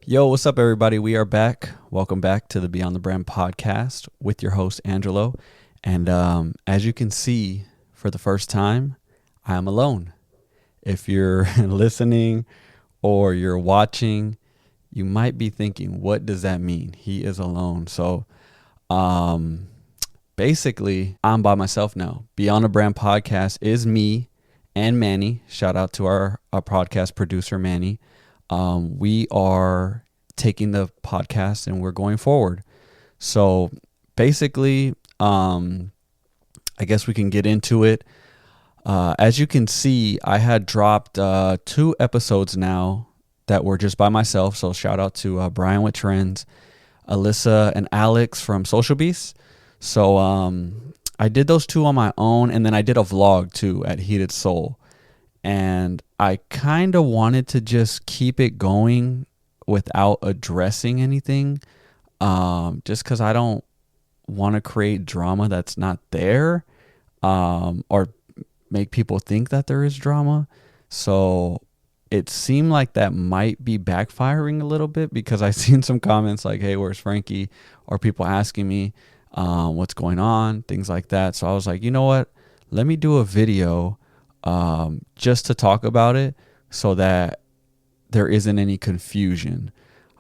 Yo, what's up, everybody? We are back. Welcome back to the Beyond the Brand podcast with your host, Angelo. And as you can see, for the first time, I am alone. If you're listening or you're watching, you might be thinking, what does that mean? He is alone. So basically, I'm by myself now. Beyond the Brand podcast is me and Manny. Shout out to our podcast producer, Manny. We are taking the podcast and we're going forward. So basically, I guess we can get into it. As you can see, I had dropped 2 episodes now that were just by myself. So shout out to Brian with Trends, Alyssa and Alex from Social Beasts. So I did those 2 on my own, and then I did a vlog too at Heated Soul. And I kind of wanted to just keep it going without addressing anything, just because I don't want to create drama that's not there, or make people think that there is drama. So it seemed like that might be backfiring a little bit, because I seen some comments like, hey, where's Frankie? Or people asking me what's going on, things like that. So I was like, you know what? Let me do a video just to talk about it so that there isn't any confusion.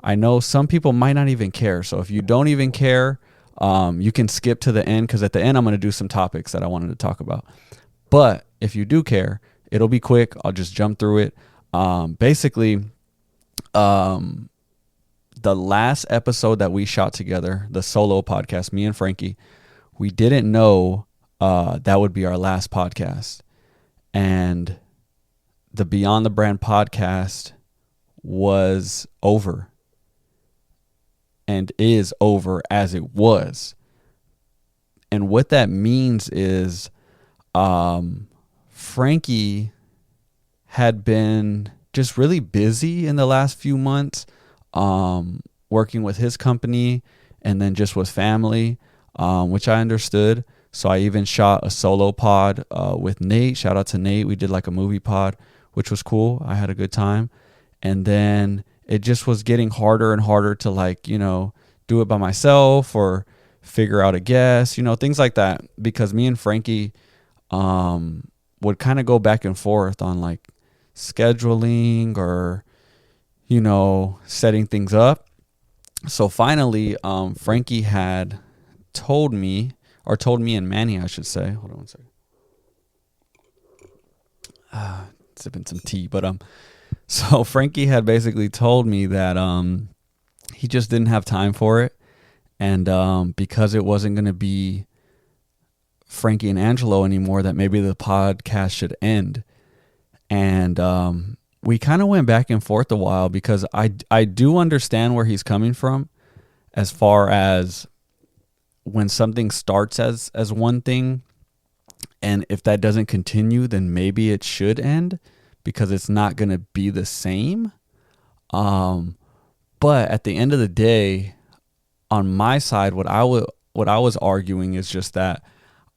I know some people might not even care. So if you don't even care, you can skip to the end, because at the end I'm going to do some topics that I wanted to talk about. But if you do care, it'll be quick. I'll just jump through it. Basically, the last episode that we shot together, the solo podcast, me and Frankie, we didn't know that would be our last podcast. And the Beyond the Brand podcast was over, and is over as it was. And what that means is Frankie had been just really busy in the last few months, working with his company and then just with family, which I understood. So I even shot a solo pod with Nate. Shout out to Nate. We did like a movie pod, which was cool. I had a good time. And then it just was getting harder and harder to do it by myself or figure out a guest, things like that. Because me and Frankie would kind of go back and forth on like scheduling or, setting things up. So finally, Frankie had told me and Manny, I should say. Hold on one second. Sipping some tea. But so Frankie had basically told me that he just didn't have time for it. And because it wasn't going to be Frankie and Angelo anymore, that maybe the podcast should end. And we kind of went back and forth a while, because I do understand where he's coming from, as far as when something starts as one thing, and if that doesn't continue, then maybe it should end, because it's not going to be the same. But at the end of the day, on my side, what I was arguing is just that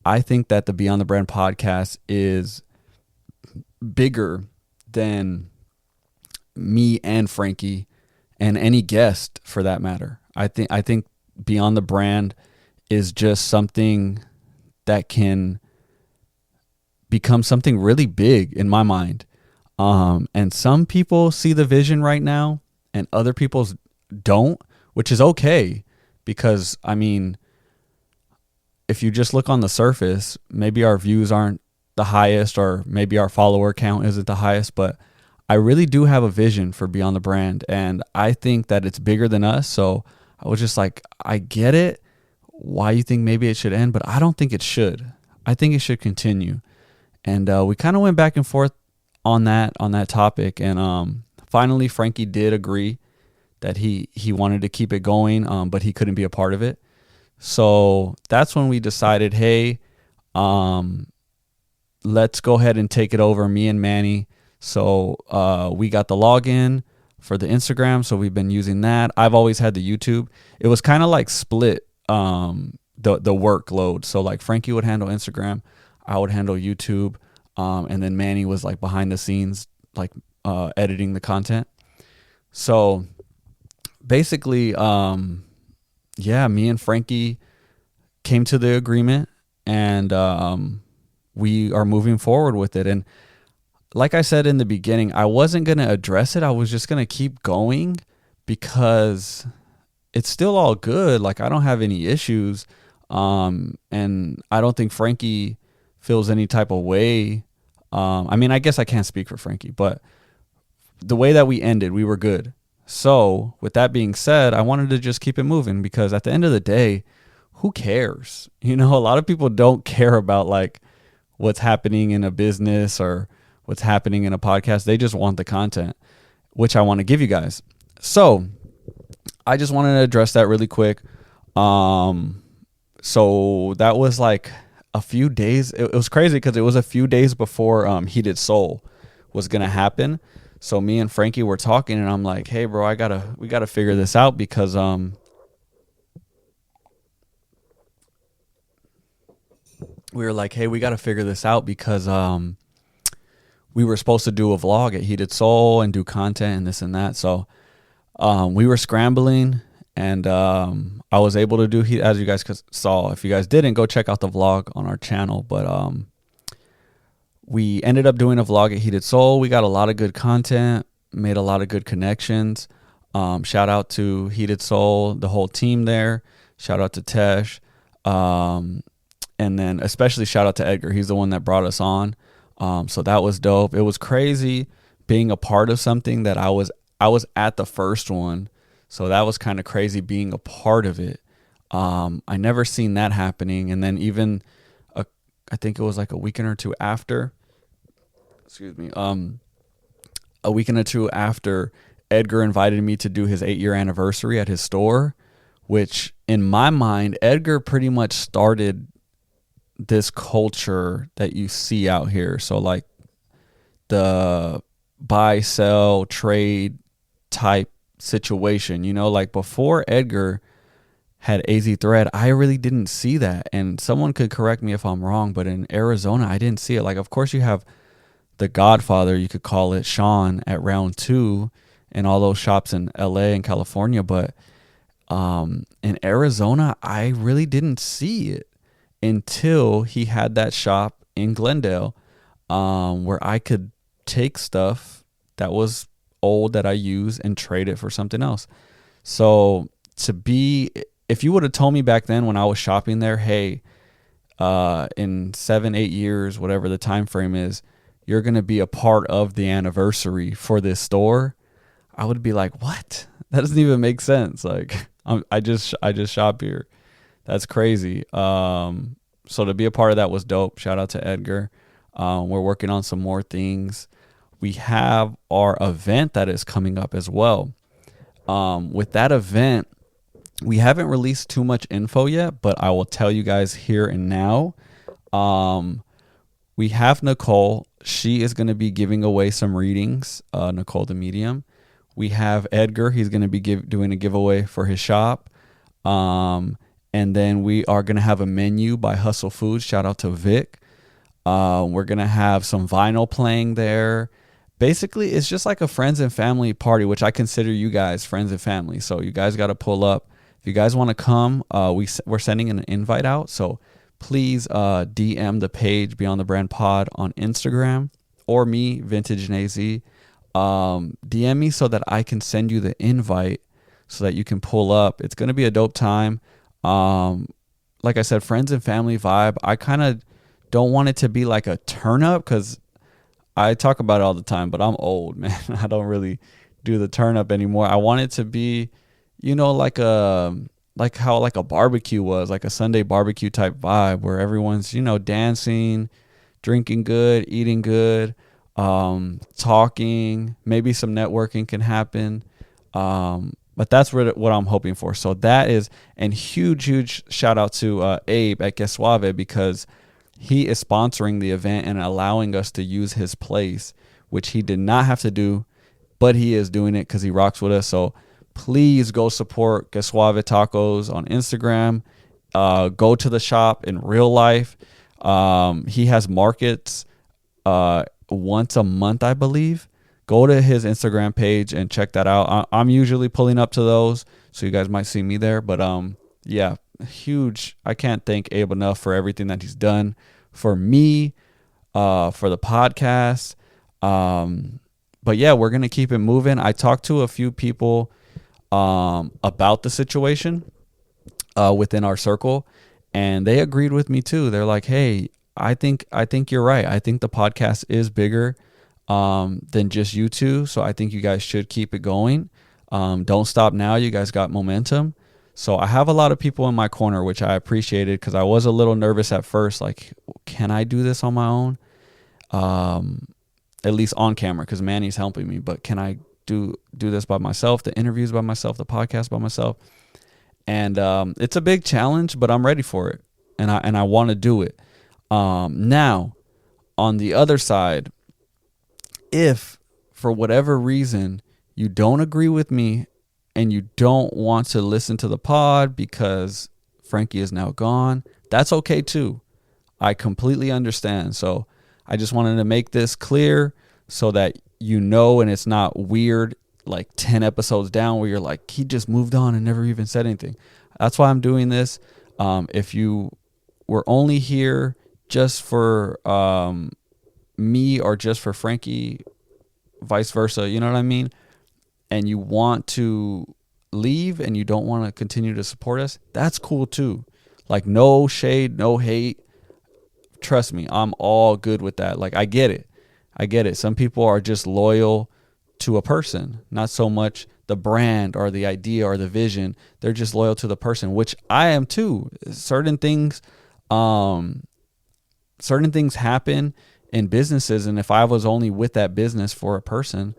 I think that the Beyond the Brand podcast is bigger than me and Frankie and any guest for that matter. I think Beyond the Brand is just something that can become something really big in my mind. And some people see the vision right now and other people don't, which is okay. Because, if you just look on the surface, maybe our views aren't the highest, or maybe our follower count isn't the highest, but I really do have a vision for Beyond the Brand, and I think that it's bigger than us. So I was just like, I get it, why you think maybe it should end, but I don't think it should. I think it should continue. And we kind of went back and forth on that topic, and finally Frankie did agree that he wanted to keep it going, but he couldn't be a part of it. So that's when we decided, hey, let's go ahead and take it over, me and Manny. So we got the login for the Instagram, so we've been using that. I've always had the YouTube. It was kind of like split the workload. So like Frankie would handle Instagram, I would handle YouTube, and then Manny was like behind the scenes, like editing the content. So basically, yeah, me and Frankie came to the agreement, and we are moving forward with it. And like I said in the beginning, I wasn't going to address it. I was just going to keep going because it's still all good. Like, I don't have any issues. And I don't think Frankie feels any type of way. I mean, I guess I can't speak for Frankie, but the way that we ended, we were good. So with that being said, I wanted to just keep it moving because at the end of the day, who cares? You know, a lot of people don't care about like what's happening in a business or what's happening in a podcast. They just want the content, which I want to give you guys. So I just wanted to address that really quick. So that was like a few days. It was crazy because it was a few days before Heated Soul was going to happen. So me and Frankie were talking and I'm like, hey bro, we gotta figure this out because we were like, hey, we gotta figure this out because we were supposed to do a vlog at Heated Soul and do content and this and that. So we were scrambling and I was able to do, as you guys saw. If you guys didn't, go check out the vlog on our channel. But we ended up doing a vlog at Heated Soul. We got a lot of good content, made a lot of good connections. Shout out to Heated Soul, the whole team there. Shout out to Tesh. And then especially shout out to Edgar. He's the one that brought us on. So that was dope. It was crazy being a part of something that I was at the first one. So that was kind of crazy being a part of it. I never seen that happening. And then even I think it was like a weekend or two after, a weekend or two after, Edgar invited me to do his 8-year anniversary at his store, which in my mind, Edgar pretty much started this culture that you see out here. So like the buy, sell, trade type situation, you know, like before Edgar had AZ Thread, I really didn't see that. And someone could correct me if I'm wrong, but in Arizona, I didn't see it. Like, of course you have the Godfather, you could call it, Sean, at Round 2 and all those shops in LA and California. But in Arizona, I really didn't see it until he had that shop in Glendale where I could take stuff that was old that I use and trade it for something else. So if you would have told me back then when I was shopping there, hey, in 7-8 years, whatever the time frame is, you're going to be a part of the anniversary for this store, I would be like, what? That doesn't even make sense. Like, I just shop here. That's crazy. So to be a part of that was dope. Shout out to Edgar. We're working on some more things. We have our event that is coming up as well. With that event, we haven't released too much info yet, but I will tell you guys here and now. We have Nicole. She is going to be giving away some readings, Nicole the Medium. We have Edgar. He's going to be doing a giveaway for his shop. And then we are going to have a menu by Hustle Foods. Shout out to Vic. We're going to have some vinyl playing there. Basically, it's just like a friends and family party, which I consider you guys friends and family. So you guys got to pull up. If you guys want to come, we're sending an invite out. So please DM the page Beyond the Brand Pod on Instagram or me, Vintage and AZ. DM me so that I can send you the invite so that you can pull up. It's going to be a dope time. Like I said, friends and family vibe. I kind of don't want it to be like a turn up because I talk about it all the time, but I'm old, man. I don't really do the turn up anymore. I want it to be, you know, like how like a barbecue was, like a Sunday barbecue type vibe where everyone's, you know, dancing, drinking good, eating good, talking, maybe some networking can happen. But that's what I'm hoping for. So that is, and huge shout out to Abe at Que Suave because he is sponsoring the event and allowing us to use his place, which he did not have to do, but he is doing it because he rocks with us. So please go support Que Suave Tacos on Instagram. Go to the shop in real life. He has markets once a month, I believe. go to his Instagram page and check that out. I'm usually pulling up to those, so you guys might see me there. But yeah, huge. I can't thank Abe enough for everything that he's done for me, for the podcast. But yeah, we're gonna keep it moving. I talked to a few people about the situation within our circle, and they agreed with me too. They're like, "Hey, I think you're right. I think the podcast is bigger than just you two. So I think you guys should keep it going. Don't stop now. You guys got momentum." So I have a lot of people in my corner, which I appreciated, because I was a little nervous at first. Like, can I do this on my own? At least on camera, because Manny's helping me. But can I do this by myself? The interviews by myself, the podcast by myself. And it's a big challenge, but I'm ready for it, and I want to do it. Now, on the other side, if for whatever reason you don't agree with me and you don't want to listen to the pod because Frankie is now gone, that's okay too. I completely understand. So I just wanted to make this clear so that you know, and it's not weird like 10 episodes down where you're like, he just moved on and never even said anything. That's why I'm doing this. If you were only here just for me or just for Frankie, vice versa, you know what I mean? And you want to leave and you don't want to continue to support us, that's cool too. Like, no shade, no hate. Trust me, I'm all good with that. Like, I get it. Some people are just loyal to a person, not so much the brand or the idea or the vision. They're just loyal to the person, which I am too. Certain things happen in businesses, and if I was only with that business for a person,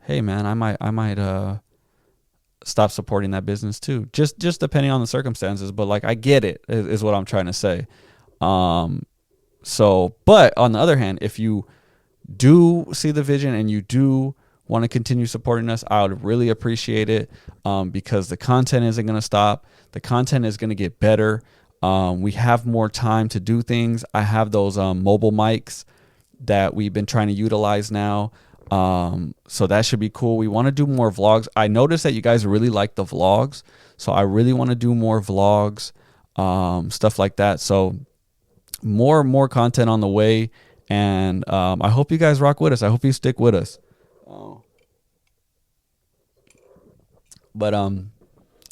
hey man, I might stop supporting that business too. Just depending on the circumstances. But like, I get it, is what I'm trying to say. So, but on the other hand, if you do see the vision and you do want to continue supporting us, I would really appreciate it, because the content isn't going to stop. The content is going to get better. We have more time to do things. I have those mobile mics that we've been trying to utilize now. So that should be cool. We want to do more vlogs. I noticed that you guys really like the vlogs, so I really want to do more vlogs, stuff like that. So more content on the way, and I hope you guys rock with us. I hope you stick with us. But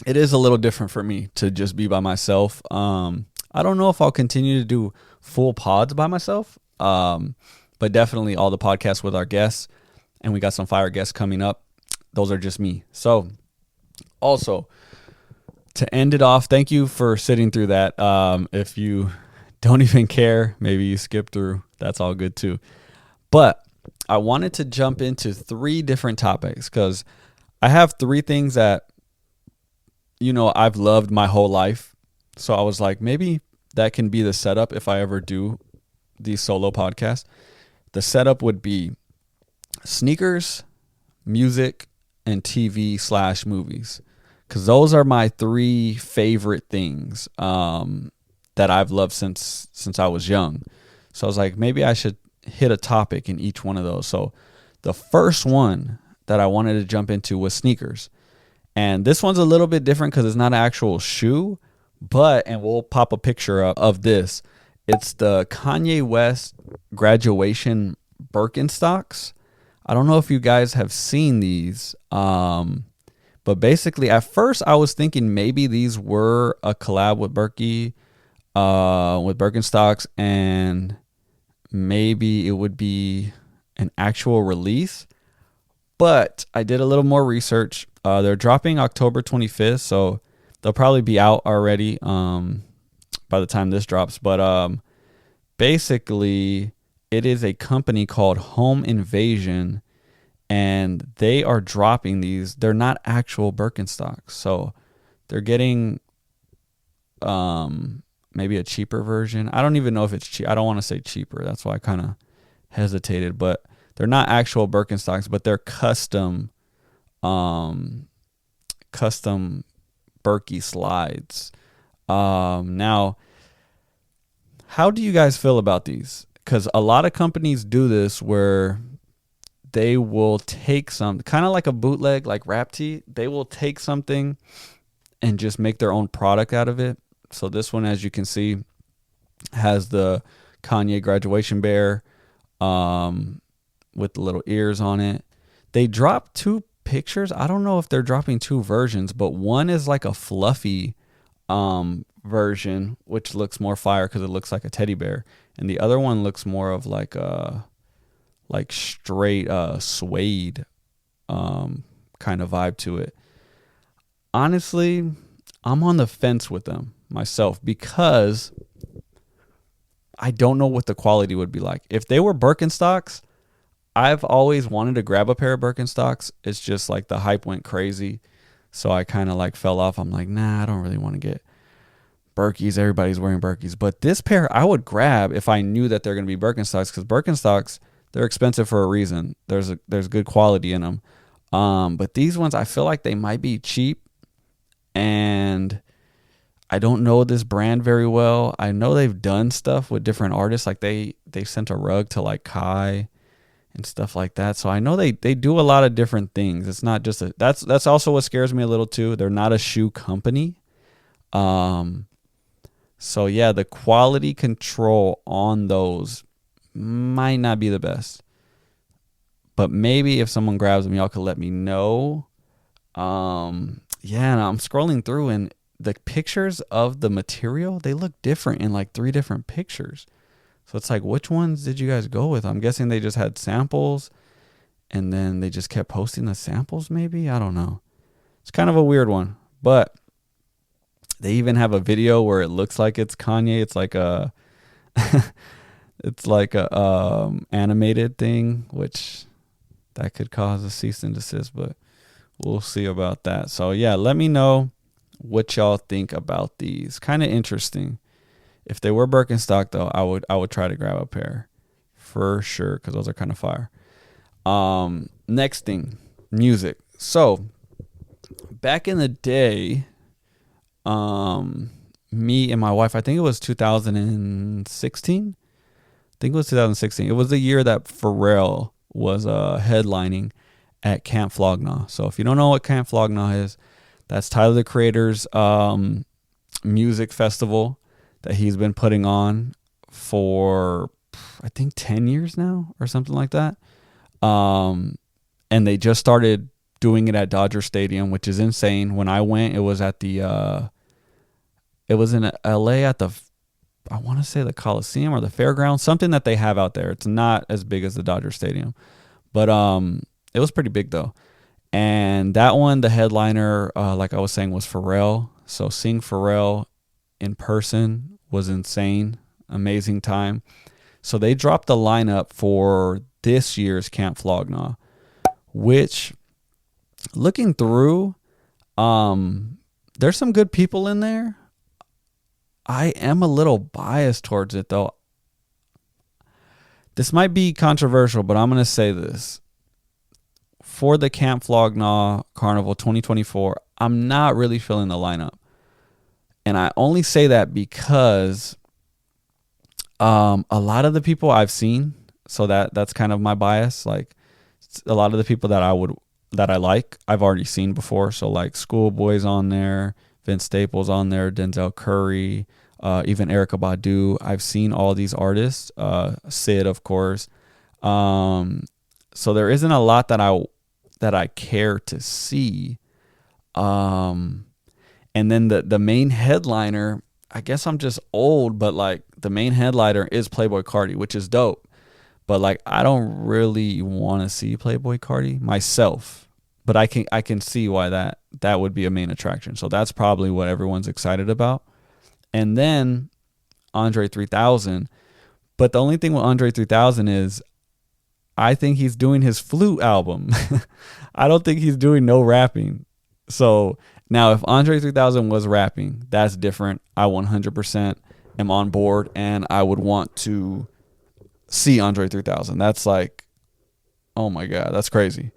it is a little different for me to just be by myself. I don't know if I'll continue to do full pods by myself, but definitely all the podcasts with our guests, and we got some fire guests coming up. Those are just me. So also, to end it off, thank you for sitting through that. If you don't even care, maybe you skip through, that's all good too. But I wanted to jump into 3 different topics, because I have 3 things that, you know, I've loved my whole life. So I was like, maybe that can be the setup if I ever do these solo podcasts. The setup would be sneakers, music, and TV/movies, because those are my 3 favorite things that I've loved since I was young. So I was like, maybe I should hit a topic in each one of those. So the first one that I wanted to jump into was sneakers. And this one's a little bit different because it's not an actual shoe, and we'll pop a picture up of this. It's the Kanye West graduation Birkenstocks. I don't know if you guys have seen these, but basically at first I was thinking maybe these were a collab with Birkenstocks, and maybe it would be an actual release. But I did a little more research. They're dropping October 25th, so they'll probably be out already by the time this drops. But basically, it is a company called Home Invasion, and they are dropping these. They're not actual Birkenstocks, so they're getting maybe a cheaper version. I don't even know if it's cheap. I don't want to say cheaper. That's why I kind of hesitated. But they're not actual Birkenstocks, but they're custom Berkey slides. Now, how do you guys feel about these? Because a lot of companies do this where they will take some kind of like a bootleg, like rap tee. They will take something and just make their own product out of it. So this one, as you can see, has the Kanye graduation bear with the little ears on it. They dropped 2 pictures. I don't know if they're dropping 2 versions, but one is like a fluffy version, which looks more fire because it looks like a teddy bear, and the other one looks more of like a straight suede kind of vibe to it. Honestly, I'm on the fence with them myself because I don't know what the quality would be like. If they were Birkenstocks, I've always wanted to grab a pair of Birkenstocks. It's just like the hype went crazy. So I kind of like fell off. I'm like, nah, I don't really want to get Birkies. Everybody's wearing Birkies. But this pair I would grab if I knew that they're going to be Birkenstocks, because Birkenstocks, they're expensive for a reason. There's good quality in them. But these ones, I feel like they might be cheap. And I don't know this brand very well. I know they've done stuff with different artists. Like they sent a rug to like Kai and stuff like that. So I know they do a lot of different things. It's not just that's also what scares me a little too. They're not a shoe company. So yeah, the quality control on those might not be the best. But maybe if someone grabs them, y'all could let me know. Yeah, and I'm scrolling through and the pictures of the material, they look different in like 3 different pictures. So it's like, which ones did you guys go with? I'm guessing they just had samples and then they just kept posting the samples maybe. I don't know. It's kind of a weird one, but they even have a video where it looks like it's Kanye. It's like a, it's like a animated thing, which that could cause a cease and desist, but we'll see about that. So yeah, let me know what y'all think about these. Kind of interesting. If they were Birkenstock though, I would try to grab a pair for sure, because those are kind of fire. Next thing, music. So back in the day, me and my wife, I think it was 2016. It was the year that Pharrell was headlining at Camp Flog Gnaw. So if you don't know what Camp Flog Gnaw is, that's Tyler the Creator's music festival that he's been putting on for I think 10 years now or something like that. And they just started doing it at Dodger Stadium, which is insane. When I went, it was at the it was in LA at the, I want to say the Coliseum or the Fairgrounds, something that they have out there. It's not as big as the Dodger Stadium, but it was pretty big though. And that one, the headliner, like I was saying, was Pharrell. So seeing Pharrell in person was insane. Amazing time. So they dropped the lineup for this year's Camp Flog Gnaw, which, looking through, there's some good people in there. I am a little biased towards it though. This might be controversial, but I'm going to say this. For the Camp Flog Gnaw Carnival 2024, I'm not really feeling the lineup. And I only say that because a lot of the people I've seen, so that's kind of my bias. Like a lot of the people that I like, I've already seen before. So like Schoolboy's on there, Vince Staples on there, Denzel Curry, even Erykah Badu. I've seen all these artists, Sid, of course. So there isn't a lot that I care to see. And then the main headliner, I guess I'm just old, but like the main headliner is Playboi Carti, which is dope. But like I don't really want to see Playboi Carti myself, but I can see why that would be a main attraction. So that's probably what everyone's excited about. And then Andre 3000. But the only thing with Andre 3000 is I think he's doing his flute album. I don't think he's doing no rapping. So now if Andre 3000 was rapping, that's different. I 100% am on board and I would want to see Andre 3000. That's like, oh my God, that's crazy.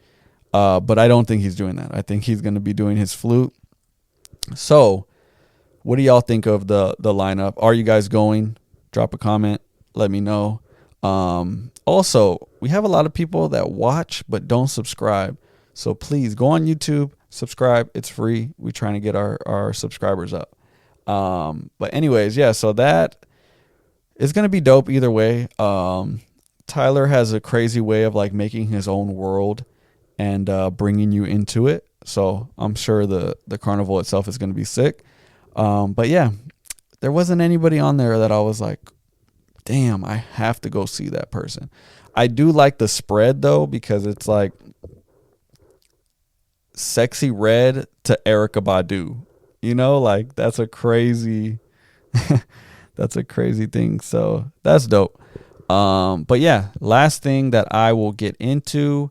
But I don't think he's doing that. I think he's going to be doing his flute. So what do y'all think of the lineup? Are you guys going? Drop a comment. Let me know. Also, we have a lot of people that watch but don't subscribe. So please go on YouTube, subscribe. It's free. We're trying to get our subscribers up. But anyways, yeah, so that is going to be dope either way. Tyler has a crazy way of like making his own world and bringing you into it. So I'm sure the carnival itself is going to be sick. But yeah, there wasn't anybody on there that I was like, damn, I have to go see that person. I do like the spread though, because it's like Sexy Red to Erykah Badu. You know, like that's a crazy that's a crazy thing. So that's dope. But yeah, last thing that I will get into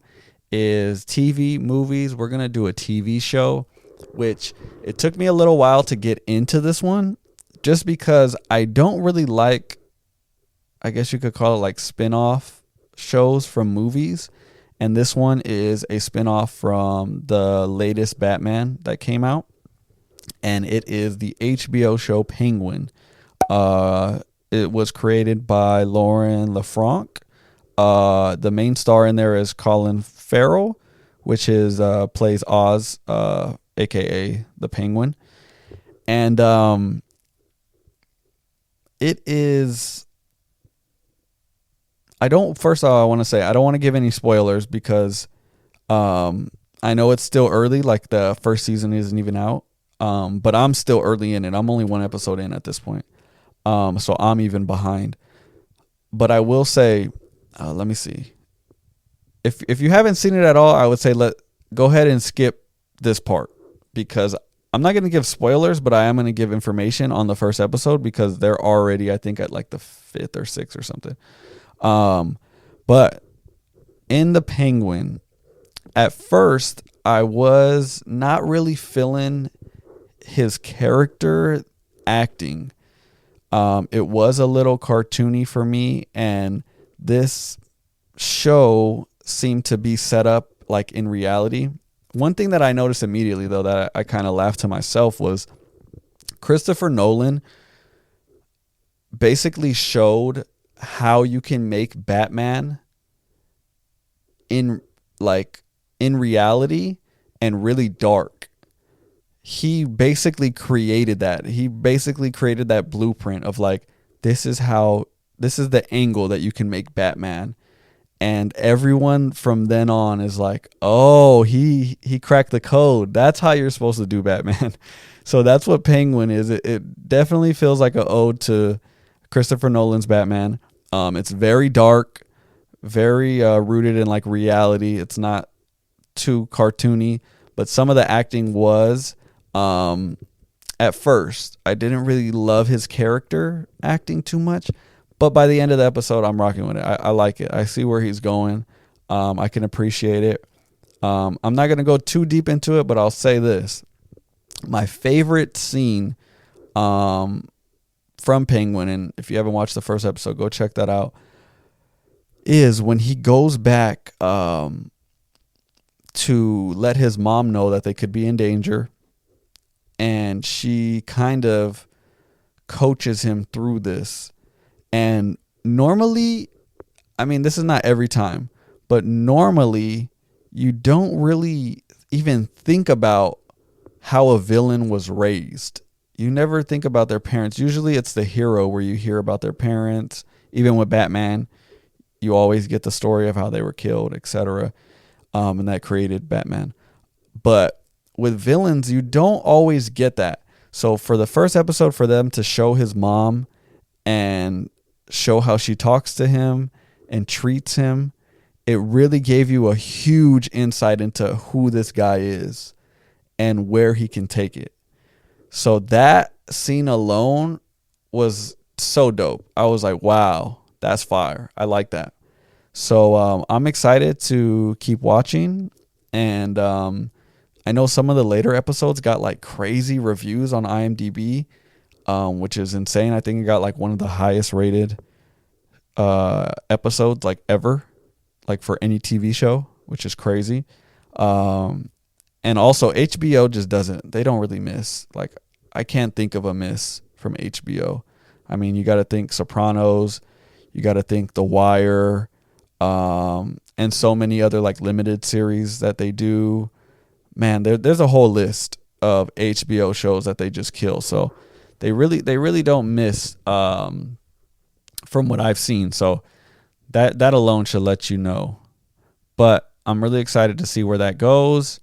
is TV, movies. We're going to do a TV show, which it took me a little while to get into this one just because I don't really like, I guess you could call it like spin-off shows from movies. And this one is a spin-off from the latest Batman that came out. And it is the HBO show Penguin. It was created by Lauren LaFranc. The main star in there is Colin Farrell, which is plays Oz, aka the Penguin. And it is, first of all, I want to say I don't want to give any spoilers because I know it's still early, like the first season isn't even out. But I'm still early in it. I'm only one episode in at this point. So I'm even behind. But I will say, let me see. If you haven't seen it at all, I would say go ahead and skip this part because I'm not going to give spoilers, but I am going to give information on the first episode because they're already, I think, at like the 5th or 6th or something. But in the Penguin, at first, I was not really feeling his character acting. It was a little cartoony for me, and this show seemed to be set up like in reality. One thing that I noticed immediately, though, that I kind of laughed to myself was Christopher Nolan basically showed how you can make Batman in reality and really dark. He basically created that. He basically created that blueprint of like, this is the angle that you can make Batman. And everyone from then on is like, oh, he cracked the code. That's how you're supposed to do Batman. So that's what Penguin is. It definitely feels like an ode to Christopher Nolan's Batman. It's very dark, very rooted in like reality. It's not too cartoony, but some of the acting was. At first, I didn't really love his character acting too much, but by the end of the episode, I'm rocking with it. I like it. I see where he's going. I can appreciate it. I'm not going to go too deep into it, but I'll say this. My favorite scene from Penguin, and if you haven't watched the first episode, go check that out, is when he goes back to let his mom know that they could be in danger. And she kind of coaches him through this. And normally, I mean, this is not every time, but normally you don't really even think about how a villain was raised. You never think about their parents. Usually it's the hero where you hear about their parents. Even with Batman, you always get the story of how they were killed, etc. And that created Batman. But with villains, you don't always get that. So for the first episode, for them to show his mom and show how she talks to him and treats him, it really gave you a huge insight into who this guy is and where he can take it. So that scene alone was so dope. I was like, wow, that's fire. I like that. So I'm excited to keep watching. And I know some of the later episodes got like crazy reviews on IMDb, which is insane. I think it got like one of the highest rated episodes like ever, like for any TV show, which is crazy. And also HBO just they don't really miss. Like I can't think of a miss from HBO. I mean, you got to think Sopranos, You got to think The Wire, and so many other like limited series that they do. Man, there's a whole list of HBO shows that they just kill. So they really don't miss, from what I've seen. So that alone should let you know. But I'm really excited to see where that goes.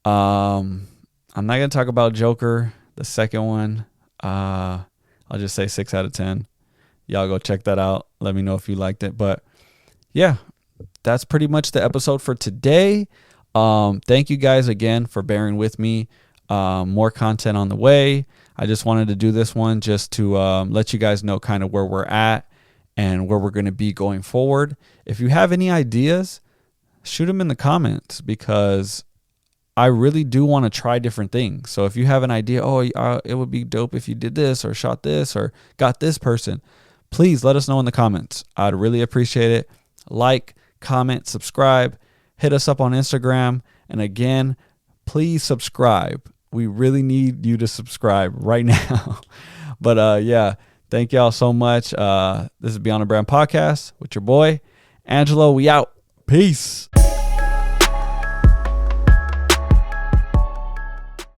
I'm not gonna talk about Joker, the second one. I'll just say 6 out of 10. Y'all go check that out. Let me know if you liked it. But yeah, that's pretty much the episode for today. Thank you guys again for bearing with me. More content on the way. I just wanted to do this one just to let you guys know kind of where we're at and where we're going to be going forward. If you have any ideas, shoot them in the comments, because I really do want to try different things. So if you have an idea, it would be dope if you did this or shot this or got this person, please let us know in the comments. I'd really appreciate it. Like, comment, subscribe, hit us up on Instagram. And again, please subscribe. We really need you to subscribe right now. But yeah, thank y'all so much. This is Beyond the Brand Podcast with your boy, Angelo. We out. Peace.